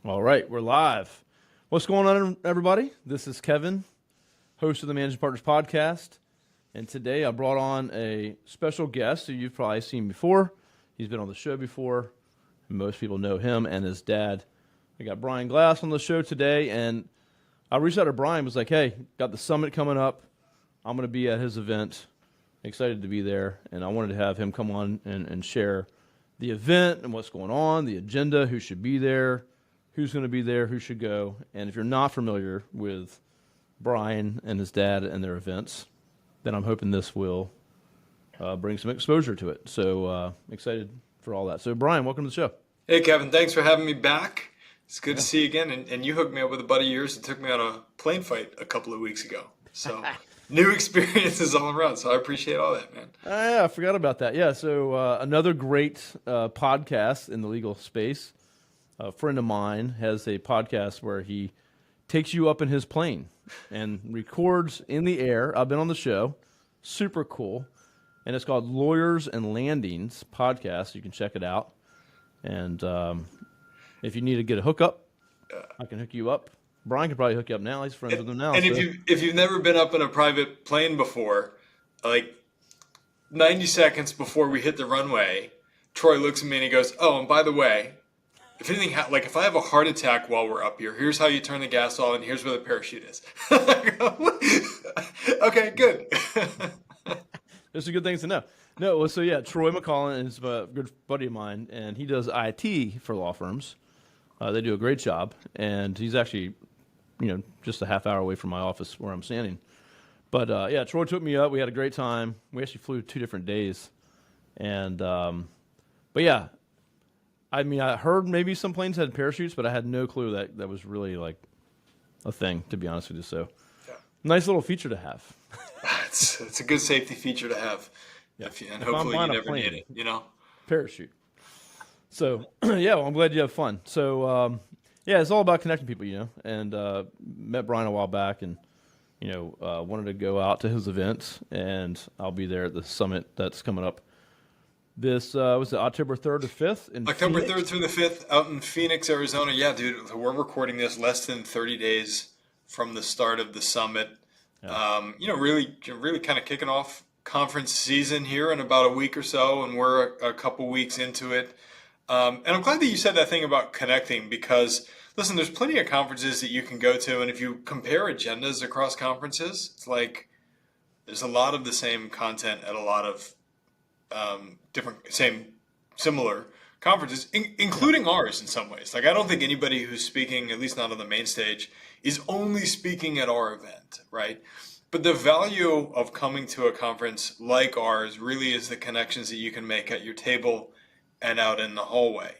All right, we're live. What's going on, everybody? This is Kevin, host of the Managing Partners Podcast. And today I brought on a special guest who you've probably seen before. He's been on the show before. Most people know him and his dad. I got Brian Glass on the show today, and I reached out to Brian, was like, hey, got the summit coming up. I'm going to be at his event. Excited to be there, and I wanted to have him come on and share the event and what's going on, the agenda, who should be there, who's going to be there, who should go. And if you're not familiar with Brian and his dad and their events, then I'm hoping this will bring some exposure to it. So excited for all that. So Brian, welcome to the show. Hey, Kevin. Thanks for having me back. It's good to see you again. And you hooked me up with a buddy of yours that took me on a plane fight a couple of weeks ago. So new experiences all around. So I appreciate all that, man. Yeah, I forgot about that. Yeah, so another great podcast in the legal space. A friend of mine has a podcast where he takes you up in his plane and records in the air. I've been on the show. Super cool. And it's called Lawyers and Landings Podcast. You can check it out. And if you need to get a hookup, I can hook you up. Brian can probably hook you up now. He's friends with him now. And if you've never been up in a private plane before, like 90 seconds before we hit the runway, Troy looks at me and he goes, "Oh, and by the way, if anything, if I have a heart attack while we're up here, here's how you turn the gas on, and here's where the parachute is." Okay, good. There's some good things to know. No, well, so yeah, Troy McCollin is a good buddy of mine, and he does IT for law firms. They do a great job, and he's actually, just a half hour away from my office where I'm standing. But yeah, Troy took me up. We had a great time. We actually flew 2 different days, and but yeah, I mean, I heard maybe some planes had parachutes, but I had no clue that was really like a thing, to be honest with you. So, yeah. Nice little feature to have. It's a good safety feature to have. Yeah. And hopefully you never need it, Parachute. So, yeah, well, I'm glad you have fun. So, yeah, it's all about connecting people, and met Brian a while back and, wanted to go out to his events, and I'll be there at the summit that's coming up. This was it October 3rd to 5th in October Phoenix? 3rd through the 5th out in Phoenix, Arizona. Yeah, dude, we're recording this less than 30 days from the start of the summit. Yeah. Really kind of kicking off conference season here in about a week or so, and we're a couple weeks into it. And I'm glad that you said that thing about connecting because, listen, there's plenty of conferences that you can go to, and if you compare agendas across conferences, it's like there's a lot of the same content at a lot of similar conferences, including ours in some ways. Like, I don't think anybody who's speaking, at least not on the main stage, is only speaking at our event, right? But the value of coming to a conference like ours really is the connections that you can make at your table and out in the hallway.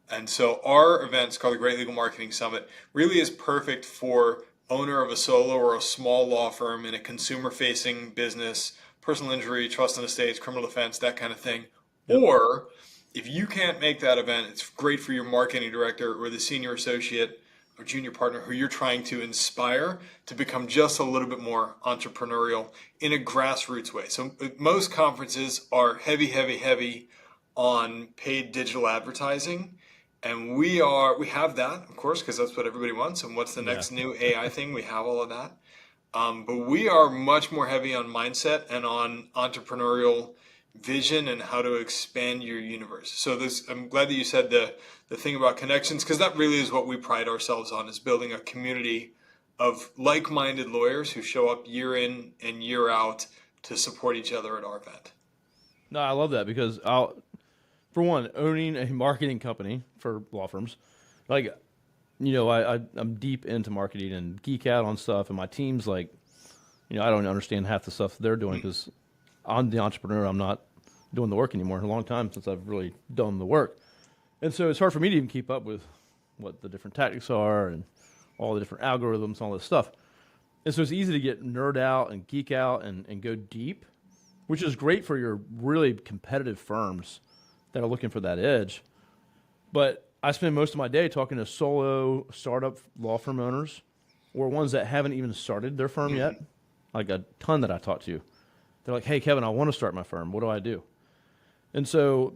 And so our event's called the Great Legal Marketing Summit, really is perfect for owner of a solo or a small law firm in a consumer-facing business, personal injury, trust and estates, criminal defense, that kind of thing. Yep. Or if you can't make that event, it's great for your marketing director or the senior associate or junior partner who you're trying to inspire to become just a little bit more entrepreneurial in a grassroots way. So most conferences are heavy on paid digital advertising. And we have that, of course, because that's what everybody wants. And what's the next new AI thing? We have all of that. But we are much more heavy on mindset and on entrepreneurial vision and how to expand your universe. So I'm glad that you said the thing about connections, because that really is what we pride ourselves on, is building a community of like-minded lawyers who show up year in and year out to support each other at our event. No, I love that because for one, owning a marketing company for law firms, like, I'm deep into marketing and geek out on stuff, and my team's like, I don't understand half the stuff they're doing because I'm the entrepreneur. I'm not doing the work anymore. A long time since I've really done the work. And so it's hard for me to even keep up with what the different tactics are and all the different algorithms and all this stuff. And so it's easy to get nerd out and geek out and go deep, which is great for your really competitive firms that are looking for that edge. But I spend most of my day talking to solo startup law firm owners or ones that haven't even started their firm yet, like a ton that I talk to. They're like, hey, Kevin, I want to start my firm. What do I do? And so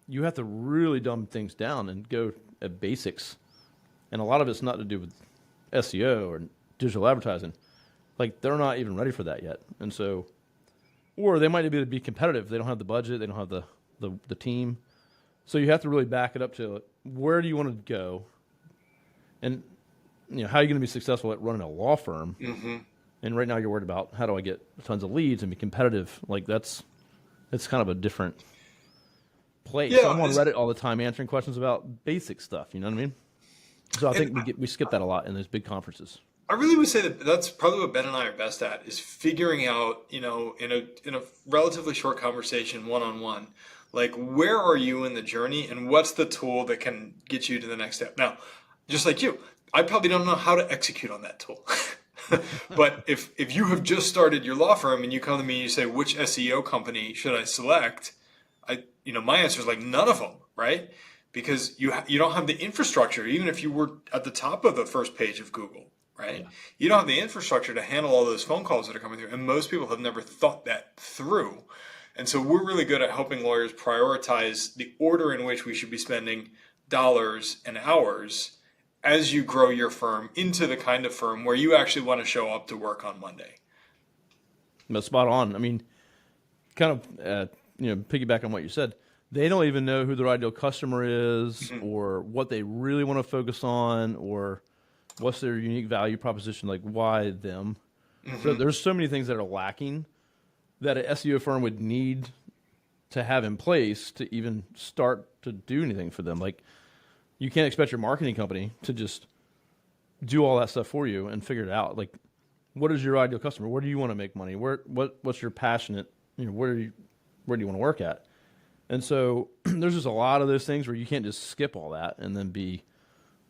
you have to really dumb things down and go at basics And a lot of it's not to do with SEO or digital advertising. Like, they're not even ready for that yet. And so, or they might be able to be competitive. They don't have the budget. They don't have the team. So you have to really back it up to where do you want to go? And, how are you going to be successful at running a law firm? Mm-hmm. And right now you're worried about how do I get tons of leads and be competitive? Like, it's kind of a different place. Yeah, So I'm on Reddit all the time answering questions about basic stuff. You know what I mean? So I think we skip that a lot in those big conferences. I really would say that that's probably what Ben and I are best at, is figuring out, in a relatively short conversation, one-on-one, like, where are you in the journey and what's the tool that can get you to the next step? Now, just like you, I probably don't know how to execute on that tool. But if you have just started your law firm and you come to me and you say, which SEO company should I select? My answer is like, none of them, right? Because you don't have the infrastructure, even if you were at the top of the first page of Google, right? Yeah. You don't have the infrastructure to handle all those phone calls that are coming through. And most people have never thought that through. And so we're really good at helping lawyers prioritize the order in which we should be spending dollars and hours as you grow your firm into the kind of firm where you actually want to show up to work on Monday. That's spot on. I mean, kind of, piggyback on what you said, they don't even know who their ideal customer is, mm-hmm. or what they really want to focus on, or what's their unique value proposition, like why them. Mm-hmm. So there's so many things that are lacking that an SEO firm would need to have in place to even start to do anything for them. Like, you can't expect your marketing company to just do all that stuff for you and figure it out. Like, what is your ideal customer? Where do you want to make money? What's your passionate, where do you want to work at? And so there's just a lot of those things where you can't just skip all that and then be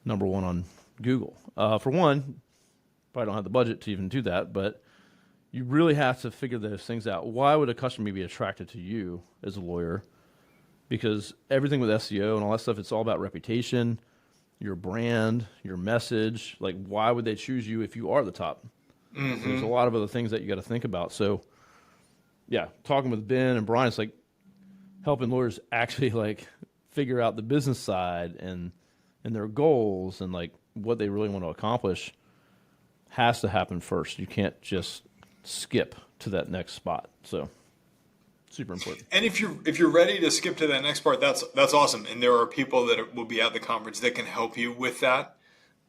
number one on Google. For one, probably don't have the budget to even do that, but you really have to figure those things out. Why would a customer be attracted to you as a lawyer? Because everything with SEO and all that stuff, it's all about reputation, your brand, your message. Like, why would they choose you if you are the top? Mm-hmm. So there's a lot of other things that you got to think about. So, yeah, talking with Ben and Brian, it's like helping lawyers actually like figure out the business side and their goals and like what they really want to accomplish has to happen first. You can't just skip to that next spot. So, super important. And if you're ready to skip to that next part, that's awesome. And there are people that will be at the conference that can help you with that.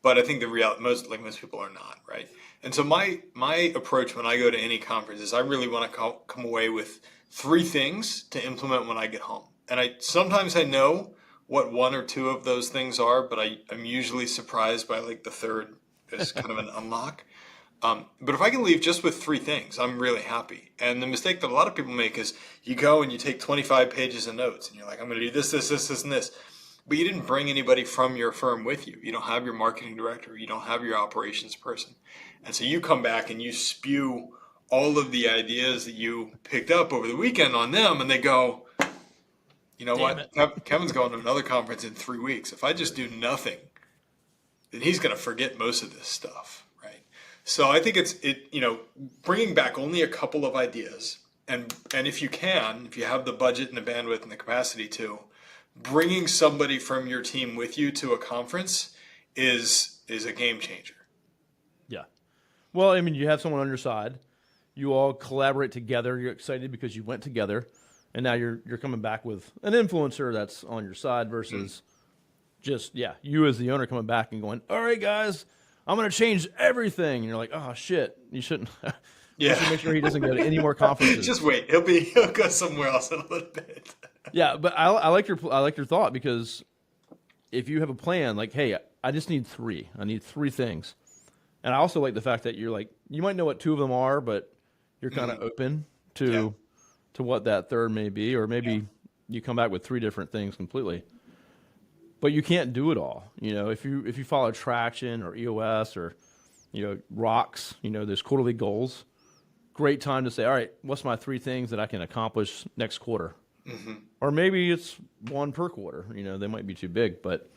But I think the reality, most people are not, right? And so my approach when I go to any conference is I really want to come away with 3 things to implement when I get home. And sometimes I know what 1 or 2 of those things are, but I'm usually surprised by like the third as kind of an unlock. But if I can leave just with 3 things, I'm really happy. And the mistake that a lot of people make is you go and you take 25 pages of notes and you're like, I'm going to do this, and this. But you didn't bring anybody from your firm with you. You don't have your marketing director. You don't have your operations person. And so you come back and you spew all of the ideas that you picked up over the weekend on them, and they go, you know what? Kevin's going to another conference in 3 weeks. If I just do nothing, then he's going to forget most of this stuff. So I think it's bringing back only a couple of ideas, and if you have the budget and the bandwidth and the capacity to, bringing somebody from your team with you to a conference is a game changer. Yeah. Well, I mean, you have someone on your side. You all collaborate together. You're excited because you went together, and now you're coming back with an influencer that's on your side versus just you as the owner coming back and going, all right, guys, I'm going to change everything. And you're like, oh, shit, you shouldn't. You should make sure he doesn't go to any more conferences. Just wait. He'll go somewhere else in a little bit. Yeah, but I like your thought, because if you have a plan, like, hey, I just need 3. I need 3 things. And I also like the fact that you're like, you might know what 2 of them are, but you're kind of open to what that third may be, or maybe you come back with 3 different things completely. But you can't do it all. If you follow traction or EOS or rocks, there's quarterly goals. Great time to say, all right, what's my 3 things that I can accomplish next quarter? Mm-hmm. Or maybe it's 1 per quarter. They might be too big, but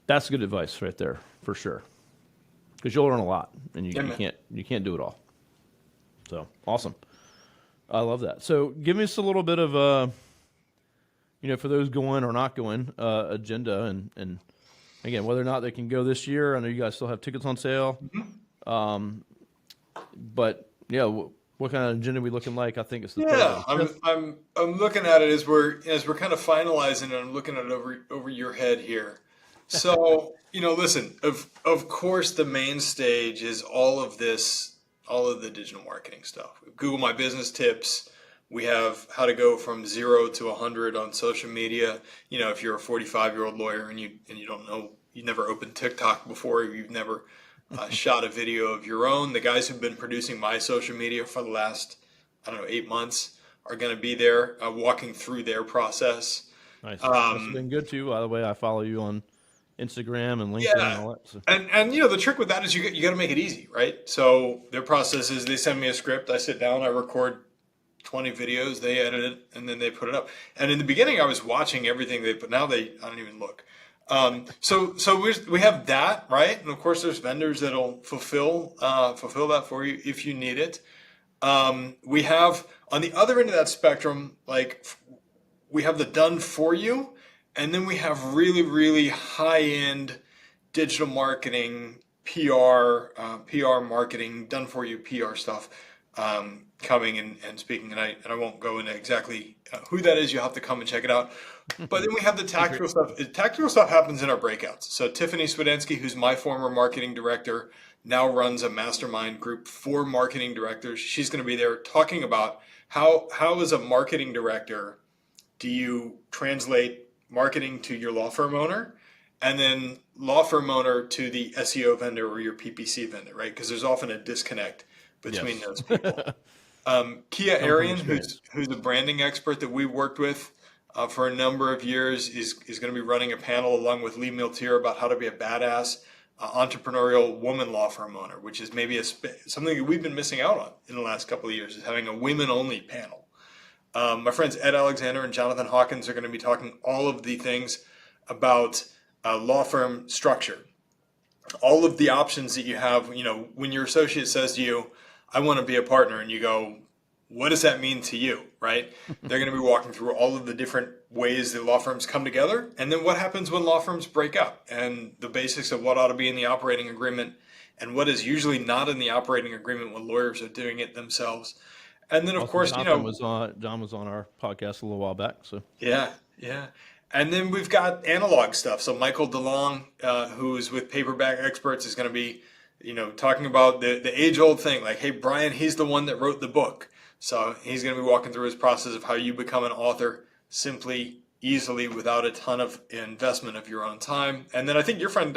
that's good advice right there for sure. Because you'll learn a lot, and you can't do it all. So awesome. I love that. So give me just a little bit of for those going or not going, agenda and again, whether or not they can go this year. I know you guys still have tickets on sale. But yeah, what kind of agenda are we looking like? I think it's the third Yeah, or the fifth. I'm looking at it as we're kind of finalizing it. I'm looking at it over your head here. So, listen, of course the main stage is all of the digital marketing stuff. Google My Business tips. We have how to go from 0 to 100 on social media. If you're a 45-year-old lawyer and you don't know, you never opened TikTok before, you've never shot a video of your own. The guys who've been producing my social media for the last, I don't know, 8 months are going to be there walking through their process. Nice. That's been good too. By the way, I follow you on Instagram and LinkedIn and Yeah. all that. So. And the trick with that is you got to make it easy, right? So their process is they send me a script, I sit down, I record 20 videos, they edit it, and then they put it up. And in the beginning, I was watching everything they put. Now I don't even look. So we have that, right? And of course, there's vendors that'll fulfill that for you if you need it. We have on the other end of that spectrum, like we have the done for you, and then we have really, really high end digital marketing, PR marketing, done for you PR stuff coming and speaking. And I won't go into exactly who that is. You'll have to come and check it out. But then we have the tactical stuff. Tactical stuff happens in our breakouts. So Tiffany Swidensky, who's my former marketing director, now runs a mastermind group for marketing directors. She's going to be there talking about how as a marketing director do you translate marketing to your law firm owner and then law firm owner to the SEO vendor or your PPC vendor, right? Because there's often a disconnect between those people. Kia Arian, who's a branding expert that we worked with for a number of years, is going to be running a panel along with Lee Miltier about how to be a badass entrepreneurial woman law firm owner, which is maybe something that we've been missing out on in the last couple of years, is having a women-only panel. My friends Ed Alexander and Jonathan Hawkins are going to be talking all of the things about law firm structure, all of the options that you have. When your associate says to you, I want to be a partner, and you go, what does that mean to you, right? They're going to be walking through all of the different ways that law firms come together, and then what happens when law firms break up, and the basics of what ought to be in the operating agreement and what is usually not in the operating agreement when lawyers are doing it themselves. And then, of course, John was on our podcast a little while back. So yeah. And then we've got analog stuff. So Michael DeLong, who's with Paperback Experts, is going to be, talking about the age-old thing. Like, hey, Brian, he's the one that wrote the book. So he's going to be walking through his process of how you become an author simply, easily, without a ton of investment of your own time. And then I think your friend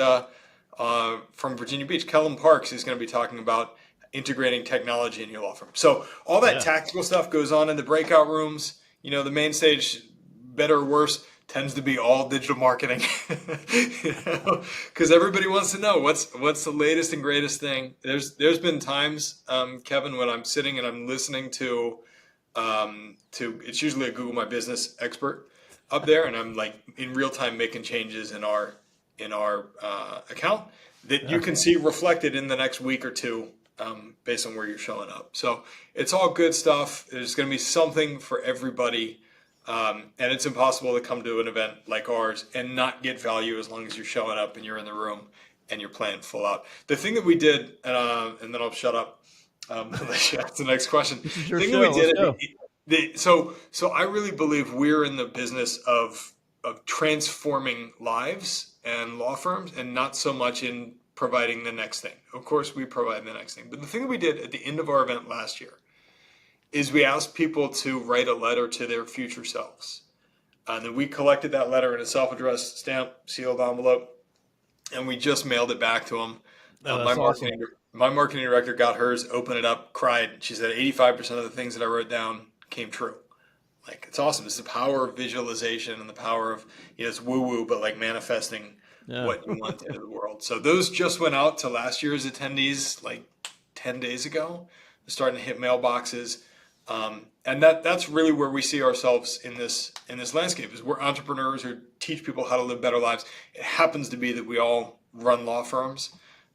from Virginia Beach, Kellen Parks, is going to be talking about integrating technology in your law firm. So all that tactical stuff goes on in the breakout rooms. The main stage, better or worse, tends to be all digital marketing, because everybody wants to know what's the latest and greatest thing. There's been times, Kevin, when I'm sitting and I'm listening to it's usually a Google My Business expert up there, and I'm like in real time making changes in our account that you can see reflected in the next week or two. Based on where you're showing up. So it's all good stuff. There's going to be something for everybody. And it's impossible to come to an event like ours and not get value as long as you're showing up and you're in the room and you're playing full out. The thing that we did, and then I'll shut up. Unless you ask the next question. This is your The thing show. that we did, so I really believe we're in the business of transforming lives and law firms, and not so much in providing the next thing. Of course, we provide the next thing. But the thing that we did at the end of our event last year is we asked people to write a letter to their future selves. And then we collected that letter in a self-addressed stamp, sealed envelope, and we just mailed it back to them. My marketing director got hers, opened it up, cried. She said 85% of the things that I wrote down came true. Like, it's awesome. It's the power of visualization and the power of, it's woo-woo, but like manifesting what you want into the world. So those just went out to last year's attendees like 10 days ago. They're starting to hit mailboxes. And that's really where we see ourselves in this landscape, is we're entrepreneurs who teach people how to live better lives. It happens to be that we all run law firms.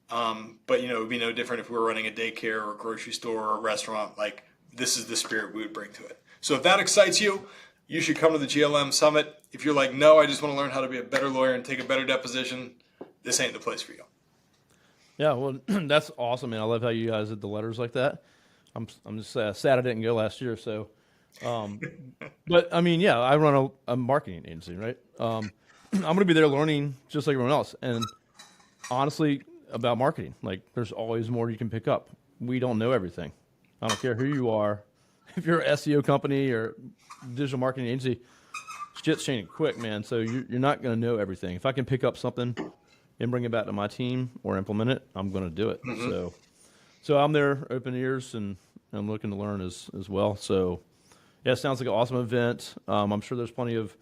But it would be no different if we were running a daycare or a grocery store or a restaurant. Like, this is the spirit we would bring to it. So if that excites you, you should come to the GLM Summit. If you're like, no, I just want to learn how to be a better lawyer and take a better deposition, this ain't the place for you. Yeah, well, that's awesome, man. I love how you guys did the letters like that. I'm just sad I didn't go last year. So, but I mean, yeah, I run a marketing agency, right? I'm going to be there learning just like everyone else. And honestly, about marketing, like there's always more you can pick up. We don't know everything. I don't care who you are. If you're an SEO company or digital marketing agency, shit's changing quick, man. So you're not going to know everything. If I can pick up something and bring it back to my team or implement it, I'm going to do it. Mm-hmm. So I'm there, open ears, and I'm looking to learn as well. So yeah, it sounds like an awesome event. I'm sure there's plenty of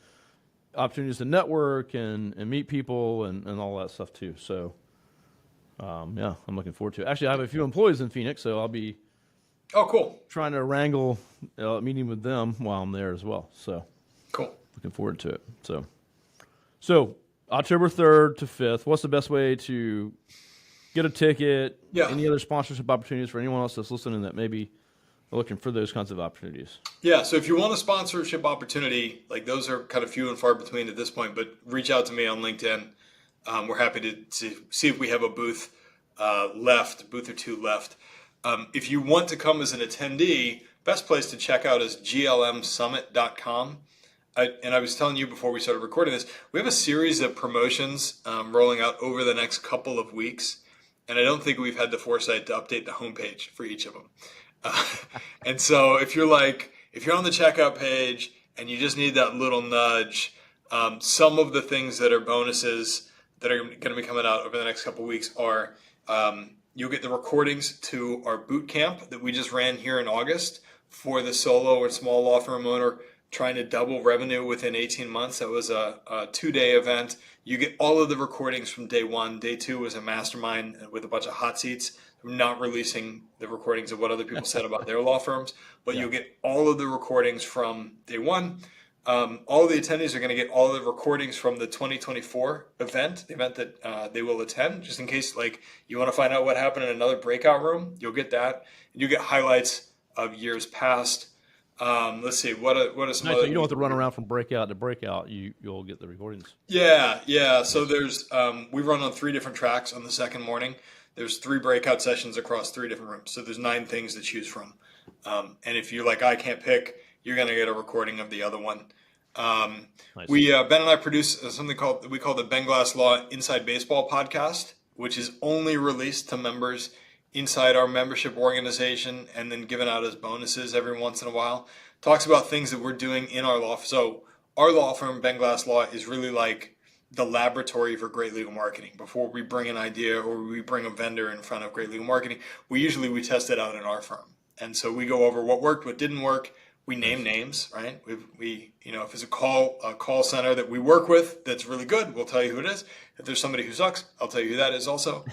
opportunities to network and meet people and all that stuff too. So yeah, I'm looking forward to it. Actually, I have a few employees in Phoenix, so I'll be Cool. trying to wrangle a meeting with them while I'm there as well. So Cool. looking forward to it. So October 3rd to 5th, what's the best way to get a ticket? Yeah. Any other sponsorship opportunities for anyone else that's listening that maybe are looking for those kinds of opportunities? Yeah, so if you want a sponsorship opportunity, like those are kind of few and far between at this point, but reach out to me on LinkedIn. We're happy to see if we have a booth booth or two left. If you want to come as an attendee, best place to check out is glmsummit.com. And I was telling you before we started recording this, we have a series of promotions rolling out over the next couple of weeks. And I don't think we've had the foresight to update the homepage for each of them. And so if you're on the checkout page and you just need that little nudge, some of the things that are bonuses that are going to be coming out over the next couple of weeks are you'll get the recordings to our boot camp that we just ran here in August for the solo or small law firm owner trying to double revenue within 18 months. That was a 2-day event. You get all of the recordings from day one. Day two was a mastermind with a bunch of hot seats. I'm not releasing the recordings of what other people said about their law firms, but you'll get all of the recordings from day one. All of the attendees are going to get all of the recordings from the 2024 event, the event that they will attend, just in case you want to find out what happened in another breakout room. You'll get that. And you get highlights of years past. Let's see, what are some Nice, other so you don't have to run around from breakout to breakout. You'll get the recordings. Yeah. So there's we run on 3 different tracks on the second morning. There's 3 breakout sessions across 3 different rooms. So there's 9 things to choose from. And if you're like, I can't pick, you're going to get a recording of the other one. Nice. We Ben and I produce something we call the Ben Glass Law Inside Baseball podcast, which is only released to members inside our membership organization and then given out as bonuses every once in a while. Talks about things that we're doing in our law. So our law firm, Ben Glass Law, is really like the laboratory for great legal marketing. Before we bring an idea or we bring a vendor in front of great legal marketing, we test it out in our firm. And so we go over what worked, what didn't work. We name names, right? We if it's a call center that we work with that's really good, we'll tell you who it is. If there's somebody who sucks, I'll tell you who that is also.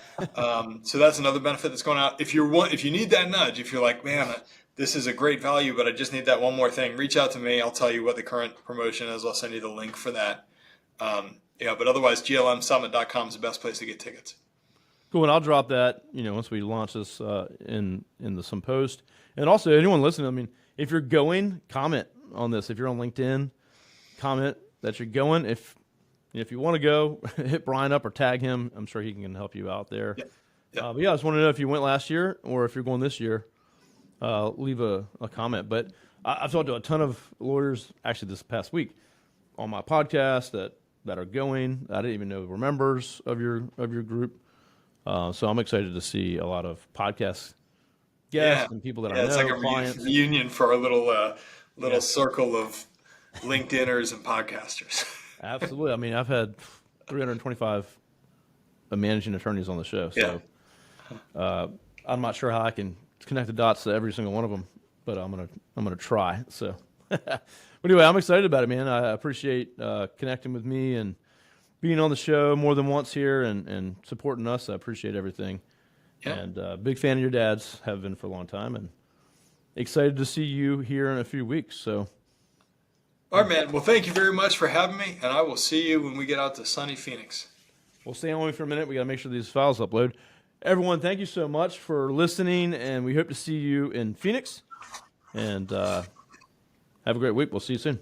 So that's another benefit that's going out. If you need that nudge, if you're like, man, this is a great value, but I just need that one more thing, reach out to me. I'll tell you what the current promotion is. I'll send you the link for that. But otherwise, glmsummit.com is the best place to get tickets. Cool, and I'll drop that, once we launch this in some post. And also, anyone listening, I mean, if you're going, comment on this. If you're on LinkedIn, comment that you're going. If you want to go, hit Brian up or tag him. I'm sure he can help you out there. Yeah. But yeah, I just want to know if you went last year or if you're going this year. Leave a comment. But I've talked to a ton of lawyers actually this past week on my podcast that are going. I didn't even know were members of your group. So I'm excited to see a lot of podcasts. And people that I know, it's like a clients. reunion for our little circle of LinkedIners and podcasters. Absolutely. I mean, I've had 325 managing attorneys on the show, so I'm not sure how I can connect the dots to every single one of them, but I'm gonna try. So, but anyway, I'm excited about it, man. I appreciate connecting with me and being on the show more than once here and supporting us. I appreciate everything. Yeah. And big fan of your dad's, have been for a long time, and excited to see you here in a few weeks. So, all right, man. Well, thank you very much for having me, and I will see you when we get out to sunny Phoenix. We'll stay on for a minute. We got to make sure these files upload. Everyone, thank you so much for listening, and we hope to see you in Phoenix. And have a great week. We'll see you soon.